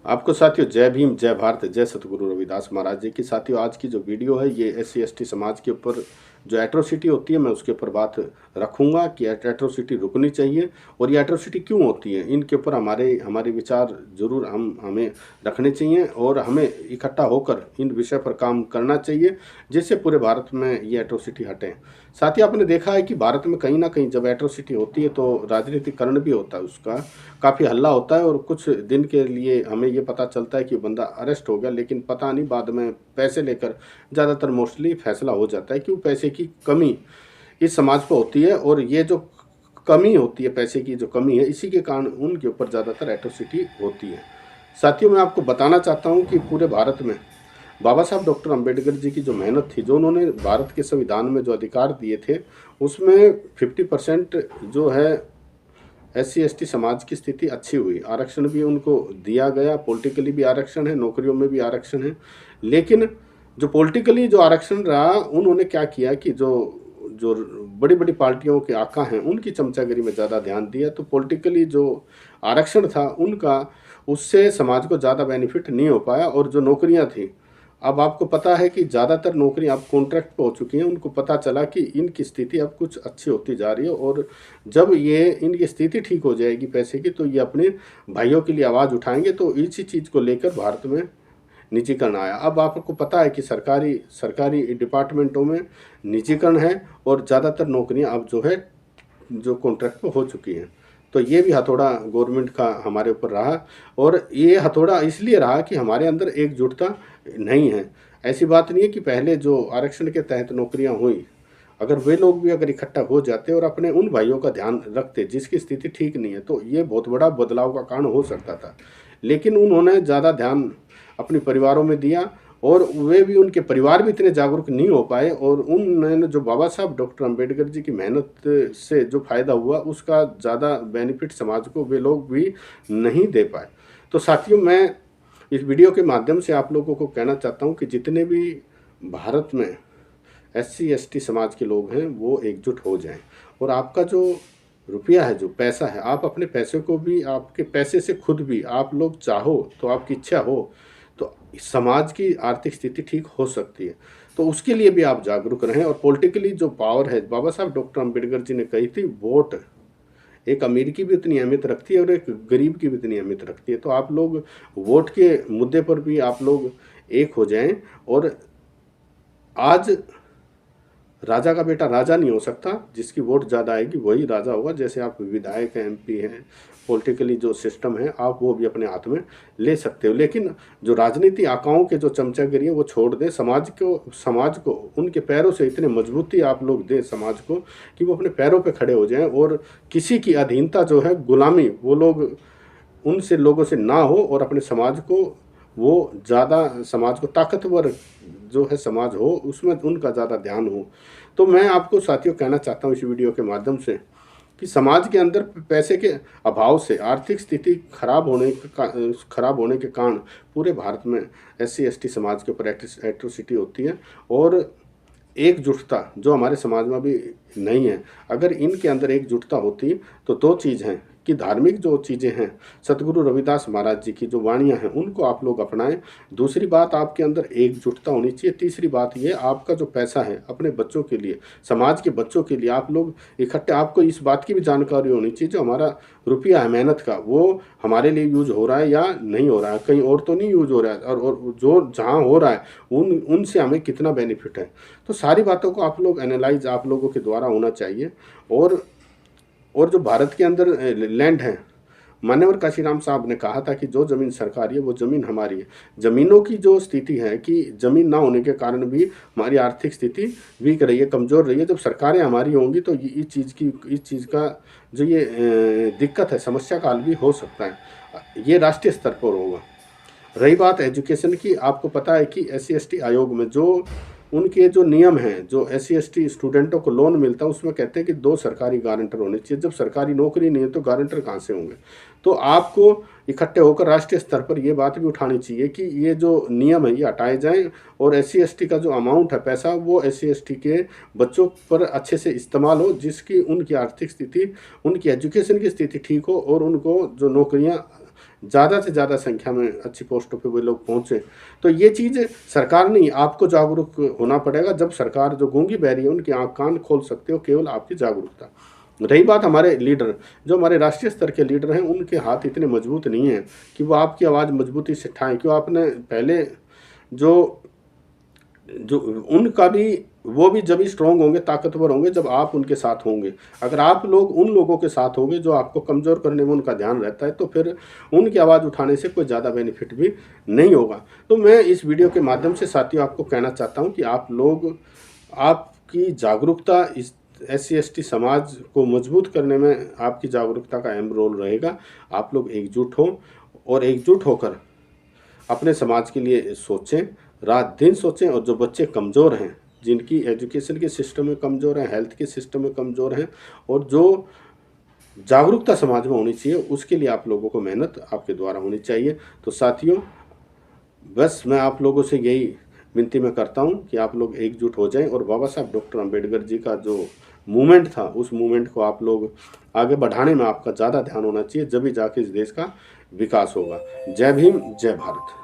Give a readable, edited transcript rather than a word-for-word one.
आपको साथियों जय भीम, जय भारत, जय सतगुरु रविदास महाराज जी की। साथियों आज की जो वीडियो है ये SC ST समाज के ऊपर जो एट्रोसिटी होती है मैं उसके ऊपर बात रखूंगा कि एट्रोसिटी रुकनी चाहिए और ये एट्रोसिटी क्यों होती है। इनके ऊपर हमारे हमारे विचार जरूर हमें रखने चाहिए और हमें इकट्ठा होकर इन विषय पर काम करना चाहिए जिससे पूरे भारत में ये एट्रोसिटी हटे। साथ ही आपने देखा है कि भारत में कहीं ना कहीं जब एट्रोसिटी होती है तो राजनीतिकरण भी होता है, उसका काफ़ी हल्ला होता है और कुछ दिन के लिए हमें ये पता चलता है कि बंदा अरेस्ट हो गया, लेकिन पता नहीं बाद में पैसे लेकर ज़्यादातर मोस्टली फैसला हो जाता है। क्यों? पैसे की कमी इस समाज को होती है और ये जो कमी होती है, पैसे की जो कमी है, इसी के कारण उनके ऊपर ज़्यादातर एट्रोसिटी होती है। साथियों मैं आपको बताना चाहता हूँ कि पूरे भारत में बाबा साहब डॉक्टर अंबेडकर जी की जो मेहनत थी, जो उन्होंने भारत के संविधान में जो अधिकार दिए थे उसमें 50% जो है SC ST समाज की स्थिति अच्छी हुई। आरक्षण भी उनको दिया गया, पॉलिटिकली भी आरक्षण है, नौकरियों में भी आरक्षण है। लेकिन जो पॉलिटिकली जो आरक्षण रहा, उन्होंने क्या किया कि जो जो बड़ी बड़ी पार्टियों के आका हैं उनकी चमचागिरी में ज़्यादा ध्यान दिया। तो पॉलिटिकली जो आरक्षण था उनका, उससे समाज को ज़्यादा बेनिफिट नहीं हो पाया। और जो नौकरियां थी, अब आपको पता है कि ज़्यादातर नौकरियां अब कॉन्ट्रैक्ट पे हो चुकी हैं। उनको पता चला कि इनकी स्थिति अब कुछ अच्छी होती जा रही है और जब ये इनकी स्थिति ठीक हो जाएगी पैसे की, तो ये अपने भाइयों के लिए आवाज़ उठाएंगे। तो इसी चीज़ को लेकर भारत में निजीकरण आया। अब आपको पता है कि सरकारी सरकारी डिपार्टमेंटों में निजीकरण है और ज़्यादातर नौकरियां अब जो है जो कॉन्ट्रैक्ट पे हो चुकी हैं। तो ये भी हथौड़ा गवर्नमेंट का हमारे ऊपर रहा और ये हथौड़ा इसलिए रहा कि हमारे अंदर एकजुटता नहीं है। ऐसी बात नहीं है कि पहले जो आरक्षण के तहत नौकरियां हुई, अगर वे लोग भी अगर इकट्ठा हो जाते और अपने उन भाइयों का ध्यान रखते जिसकी स्थिति ठीक नहीं है, तो ये बहुत बड़ा बदलाव का कारण हो सकता था। लेकिन उन्होंने ज़्यादा ध्यान अपने परिवारों में दिया और वे भी, उनके परिवार भी इतने जागरूक नहीं हो पाए और उन्होंने जो बाबा साहब डॉक्टर अंबेडकर जी की मेहनत से जो फायदा हुआ उसका ज़्यादा बेनिफिट समाज को वे लोग भी नहीं दे पाए। तो साथियों मैं इस वीडियो के माध्यम से आप लोगों को कहना चाहता हूँ कि जितने भी भारत में SC ST समाज के लोग हैं वो एकजुट हो जाएं और आपका जो रुपया है, जो पैसा है, आप अपने पैसे को भी, आपके पैसे से खुद भी आप लोग चाहो तो, आपकी इच्छा हो तो समाज की आर्थिक स्थिति ठीक हो सकती है। तो उसके लिए भी आप जागरूक रहें। और पॉलिटिकली जो पावर है, बाबा साहब डॉक्टर अंबेडकर जी ने कही थी, वोट एक अमीर की भी उतनी अहमियत रखती है और एक गरीब की भी उतनी अहमियत रखती है। तो आप लोग वोट के मुद्दे पर भी आप लोग एक हो जाएं। और आज राजा का बेटा राजा नहीं हो सकता, जिसकी वोट ज़्यादा आएगी वही राजा होगा। जैसे आप विधायक हैं, MP हैं, पॉलिटिकली जो सिस्टम है आप वो भी अपने हाथ में ले सकते हो। लेकिन जो राजनीति आकाओं के जो चमचागिरी है वो छोड़ दें। समाज को उनके पैरों से इतने मजबूती आप लोग दें समाज को कि वो अपने पैरों पे खड़े हो जाएं और किसी की अधीनता जो है, गुलामी, वो लोग उनसे लोगों से ना हो और अपने समाज को वो ज़्यादा, समाज को ताकतवर जो है समाज हो, उसमें उनका ज़्यादा ध्यान हो। तो मैं आपको साथियों कहना चाहता हूँ इस वीडियो के माध्यम से कि समाज के अंदर पैसे के अभाव से आर्थिक स्थिति खराब होने के कारण पूरे भारत में SC ST समाज के ऊपर एट्रोसिटी होती है और एकजुटता जो हमारे समाज में भी नहीं है। अगर इनके अंदर एकजुटता होती तो दो चीज़ हैं कि धार्मिक जो चीज़ें हैं, सतगुरु रविदास महाराज जी की जो वाणियाँ हैं उनको आप लोग अपनाएं। दूसरी बात, आपके अंदर एकजुटता होनी चाहिए। तीसरी बात ये, आपका जो पैसा है अपने बच्चों के लिए, समाज के बच्चों के लिए आप लोग इकट्ठे, आपको इस बात की भी जानकारी होनी चाहिए जो हमारा रुपया है मेहनत का, वो हमारे लिए यूज हो रहा है या नहीं हो रहा है, कहीं और तो नहीं यूज हो रहा है, और जो जहाँ हो रहा है उनसे हमें कितना बेनिफिट है। तो सारी बातों को आप लोग एनालाइज आप लोगों के द्वारा होना चाहिए। और जो भारत के अंदर लैंड है, मान्यवर काशीराम साहब ने कहा था कि जो ज़मीन सरकारी है वो ज़मीन हमारी है। ज़मीनों की जो स्थिति है कि ज़मीन ना होने के कारण भी हमारी आर्थिक स्थिति वीक रही है, कमज़ोर रही है। जब सरकारें हमारी होंगी तो इस चीज़ का जो ये दिक्कत है, समस्या का हल भी हो सकता है। ये राष्ट्रीय स्तर पर होगा। रही बात एजुकेशन की, आपको पता है कि SC ST आयोग में जो उनके जो नियम हैं, जो SC ST स्टूडेंटों को लोन मिलता है उसमें कहते हैं कि 2 सरकारी गारंटर होने चाहिए। जब सरकारी नौकरी नहीं है तो गारंटर कहाँ से होंगे? तो आपको इकट्ठे होकर राष्ट्रीय स्तर पर ये बात भी उठानी चाहिए कि ये जो नियम है ये हटाए जाएं और SC ST का जो अमाउंट है, पैसा, वो SC ST के बच्चों पर अच्छे से इस्तेमाल हो, जिसकी उनकी आर्थिक स्थिति, उनकी एजुकेशन की स्थिति ठीक हो और उनको जो नौकरियाँ ज़्यादा से ज़्यादा संख्या में अच्छी पोस्टों पे वे लोग पहुँचे। तो ये चीज़ सरकार नहीं, आपको जागरूक होना पड़ेगा। जब सरकार जो गूंगी बहरी है उनकी आँख कान खोल सकते हो केवल आपकी जागरूकता। रही बात हमारे लीडर, जो हमारे राष्ट्रीय स्तर के लीडर हैं, उनके हाथ इतने मजबूत नहीं हैं कि वो आपकी आवाज़ मजबूती से उठाएँ। क्यों आपने पहले जो जो उनका भी, वो भी जब ही स्ट्रांग होंगे, ताकतवर होंगे, जब आप उनके साथ होंगे। अगर आप लोग उन लोगों के साथ होंगे जो आपको कमज़ोर करने में उनका ध्यान रहता है, तो फिर उनकी आवाज़ उठाने से कोई ज़्यादा बेनिफिट भी नहीं होगा। तो मैं इस वीडियो के माध्यम से साथियों आपको कहना चाहता हूँ कि आप लोग, आपकी जागरूकता इस SC ST समाज को मजबूत करने में आपकी जागरूकता का अहम रोल रहेगा। आप लोग एकजुट हों और एकजुट होकर अपने समाज के लिए सोचें, रात दिन सोचें। और जो बच्चे कमज़ोर हैं, जिनकी एजुकेशन के सिस्टम में कमज़ोर हैं, हेल्थ के सिस्टम में कमज़ोर हैं, और जो जागरूकता समाज में होनी चाहिए, उसके लिए आप लोगों को मेहनत आपके द्वारा होनी चाहिए। तो साथियों, बस मैं आप लोगों से यही विनती मैं करता हूँ कि आप लोग एकजुट हो जाएं और बाबा साहब डॉक्टर अंबेडकर जी का जो मूवमेंट था, उस मूवमेंट को आप लोग आगे बढ़ाने में आपका ज़्यादा ध्यान होना चाहिए, जब भी जाके इस देश का विकास होगा। जय भीम, जय भारत।